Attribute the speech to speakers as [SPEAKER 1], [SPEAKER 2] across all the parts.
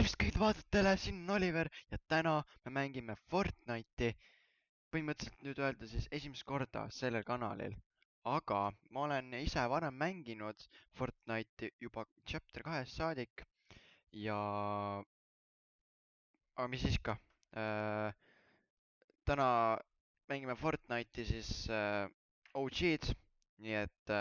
[SPEAKER 1] tervist kõik vaatajatele, siin on Oliver ja täna me mängime Fortnite'i. Põhimõtteliselt nüüd öelda siis esimest korda sellel kanalil. Aga ma olen ise varem mänginud Fortnite'i juba chapter 2 saadik. Ja... Aga mis siis ka? Täna mängime Fortnite'i siis OG-d. Nii et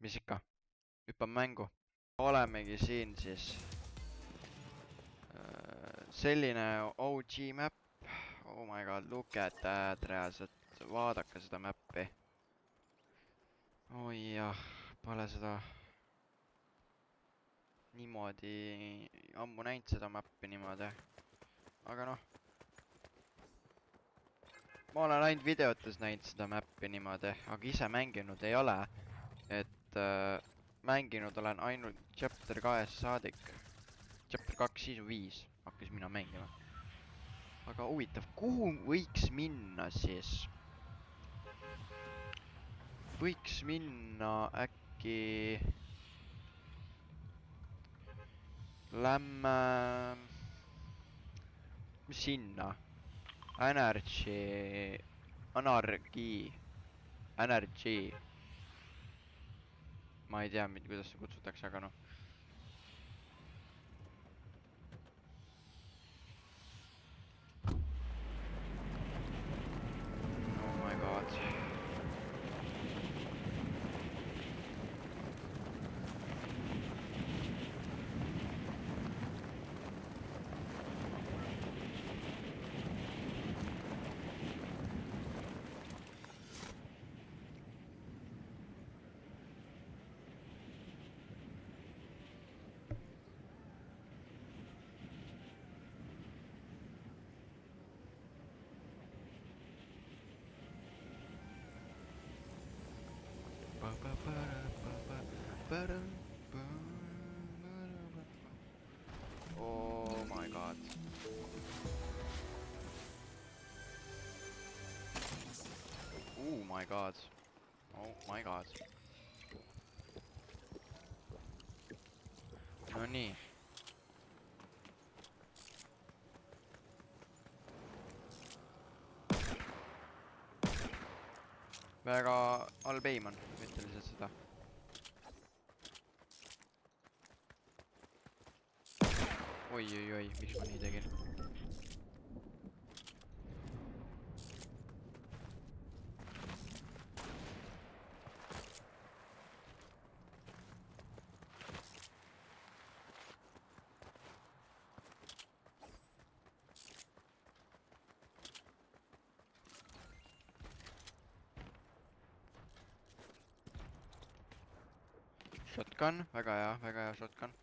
[SPEAKER 1] mis ikka? Hüppame mängu. Olemegi siin siis selline OG map. Oh my god, look at that, reaalselt. Vaadake seda mappi. Oi jah, pole seda niimoodi ammu näinud seda mappi niimoodi. Aga noh. Ma olen ainult videotes näinud seda mappi niimoodi, aga ise mänginud ei ole. Et mänginud olen ainult chapter 2 saadik. Chapter 2 season 5 hakkas mina mängima. Aga huvitav, kuhu võiks minna siis? Võiks minna äkki... Lämme... Mis sinna? Energy... Energy. Ma ei tea, kuidas see kutsutakse, aga noh. Oh my god. Oh my god. Oh my god. Oh my god. No nii. Väga halb aim on, ütle lihtsalt seda. Oi, miks ma nii tegin? Shotgun, väga hea shotgun.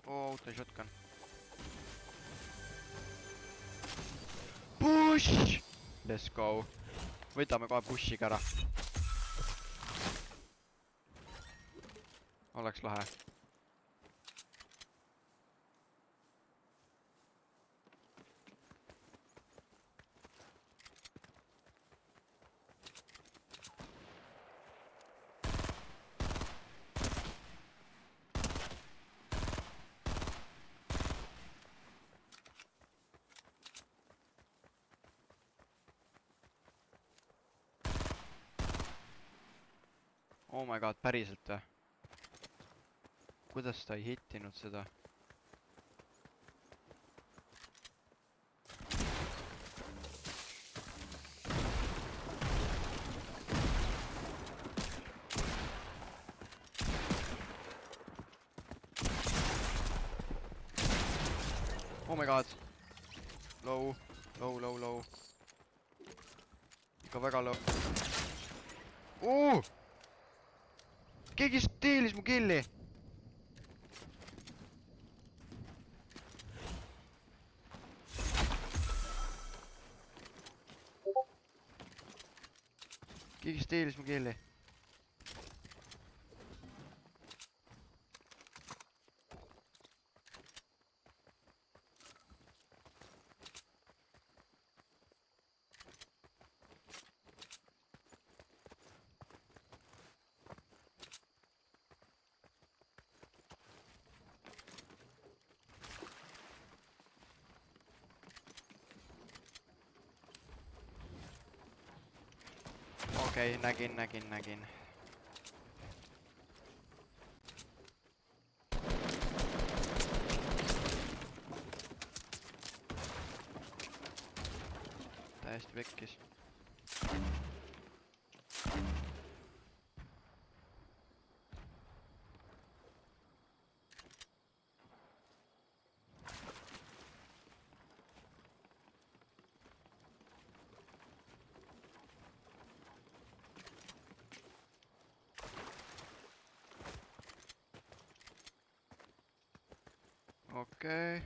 [SPEAKER 1] Oh, auto shotgun. Push! Let's go. Võtame kohe pushiga ära. Oleks lahe. Oh my god, päriselt või? Kuidas ta ei hittinud seda? Oh my god. Low. Ikka väga low. Keegi steelis mu killi. Keegi steelis mu killi. Okei, nägin. Täiesti vekkis. Okei.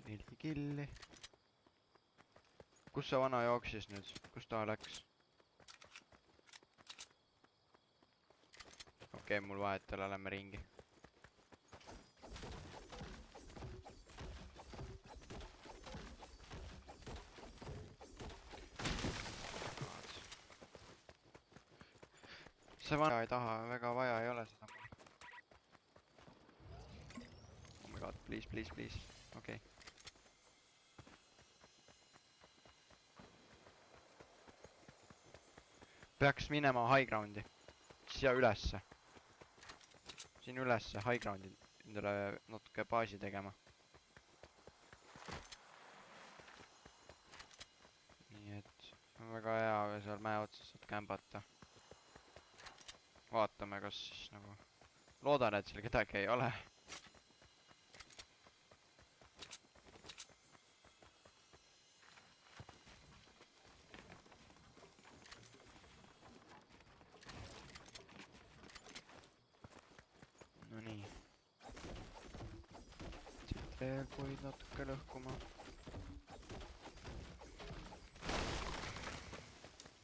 [SPEAKER 1] 4 killi. Kus see vana jooksis nüüd? Kus ta läks? Okei, mul vahet ei ole, lähme ringi. See vana ei taha, väga vaja ei ole seda. Oh my god, please. Okei. Peaks minema high ground'i. Siia ülesse. Siin ülesse high ground'i endale natuke baasi tegema. Nii et on väga hea seal mäe otsas saad kämbata. Vaatame, kas siis nagu... Loodan, et seal kedagi ei ole. No nii. Siit veel puid natuke lõhkuma.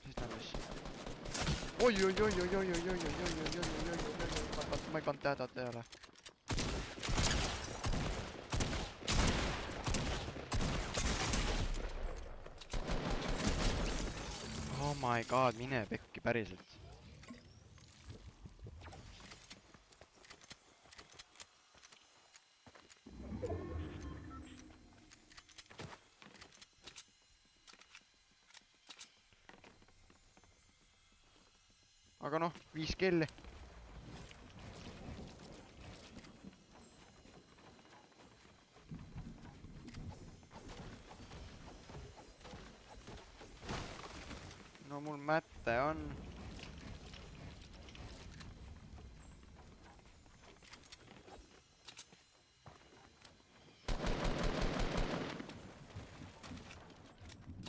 [SPEAKER 1] Siis ta mis... Oi, ma ei pannud tähedat peale. Oh my god, mine pekki päriselt. Aga noh, 5 kelli. No mul mätte on.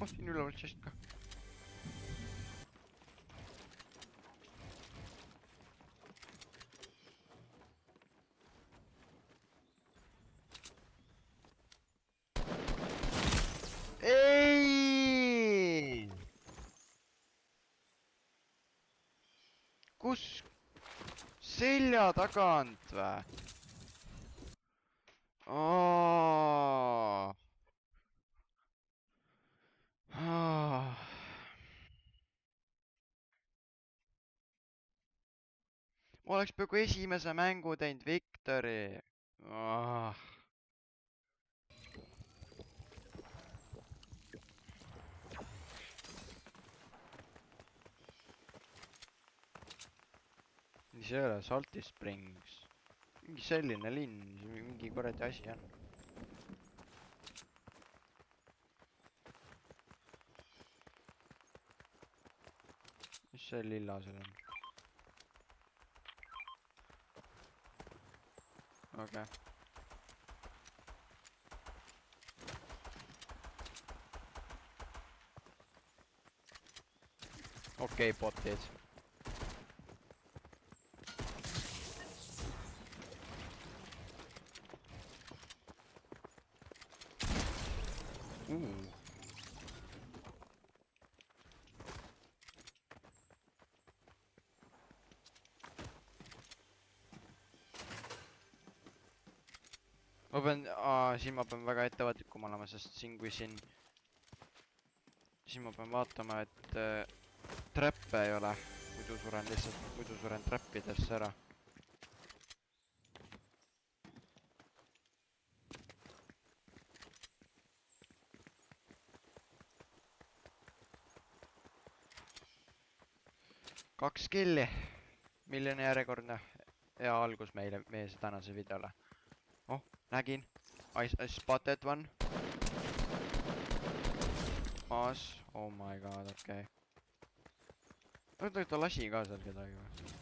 [SPEAKER 1] Oh, siin üleval chest ka. Ei! Kus? Selja tagant vä? Ma oleks peaaegu esimese mängu teinud Victory. Mis ei ole, Salty Springs. Mingi selline linn, mingi kuradi asi on. Mis see lilla seal on? Okei. Okei, botid. Ma pean, siin ma pean väga ettevaatlikum olema, sest siin kui siin ma pean vaatama, et trappe ei ole. Muidu suren trappidesse ära. 2 killi. Milline järjekordne hea algus meile, meie tänase videole. Oh, nägin. I spotted one. Maas. Oh my god, okei. Ta lasi ka seal kedagi või?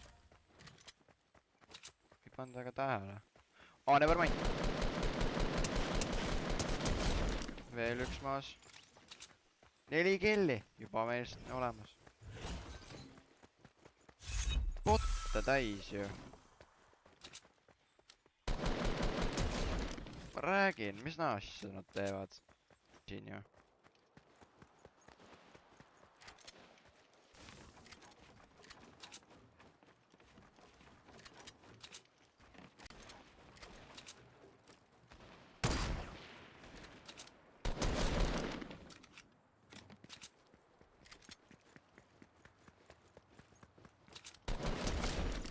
[SPEAKER 1] Ei pannud väga tähele. Oh, never mind. Veel üks maas. 4 killi. Juba meil olemas. Potta täis ju. Ma räägin, mis asja nad teevad. Siin ju.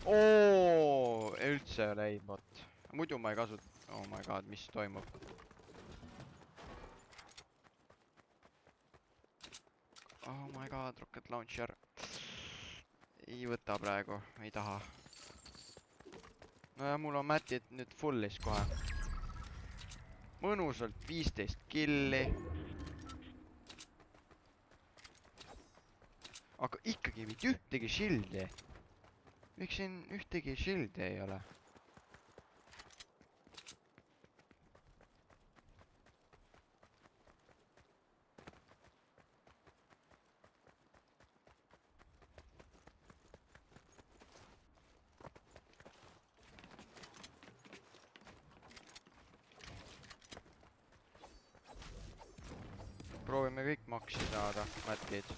[SPEAKER 1] Oo, üldse ei ole aimbot. Muidu ma ei kasuta. Oh my god, mis toimub? Oh my god, rocket launcher. Ei võta praegu, ei taha. Nojah, mul on Mattit nüüd fullis kohe. Mõnusalt 15 killi. Aga ikkagi ei mitte ühtegi shield'i. Miks siin ühtegi shield'i ei ole? Proovime kõik maksi saada, Mattid.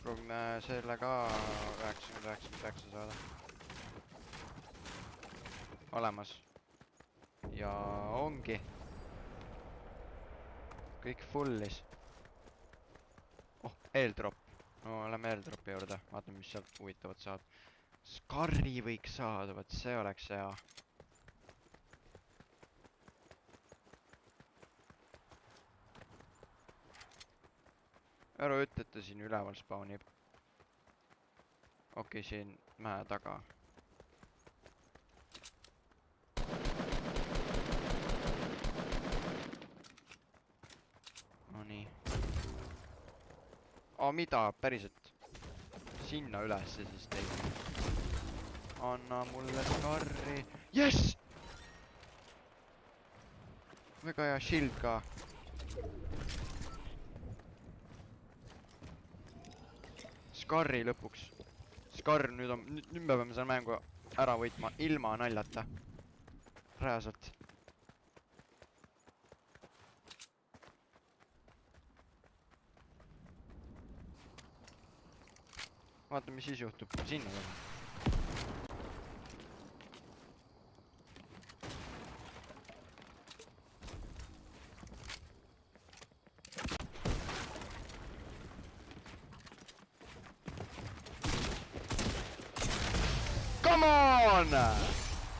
[SPEAKER 1] Proovime selle ka 99 saada. Olemas. Ja ongi. Kõik fullis. Oh, airdrop. No, lähme airdropi juurde. Vaatame, mis sealt huvitavat saab. Scarri võiks saada, võt see oleks hea. Ära ütle, et ta siin üleval spawnib. Okei, siin mäe taga. No nii. Mida? Päriselt? Sinna ülesse siis teid. Anna mulle skarri. Yes! Väga hea shield ka. Scarri lõpuks. Scar nüüd on, nüüd me peame selle mängu ära võitma ilma naljata. Reaalselt. Vaata, mis siis juhtub. Sinna peame. Come on!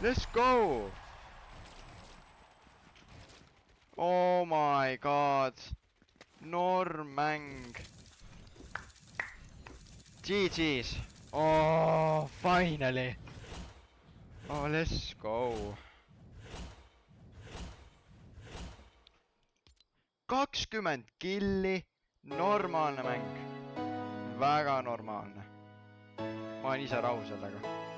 [SPEAKER 1] Let's go! Oh my god. Normäng. GG's. Oh, finally. Oh, let's go. 20 killi. Normaalne mäng. Väga normaalne. Ma olen ise rahul sellega.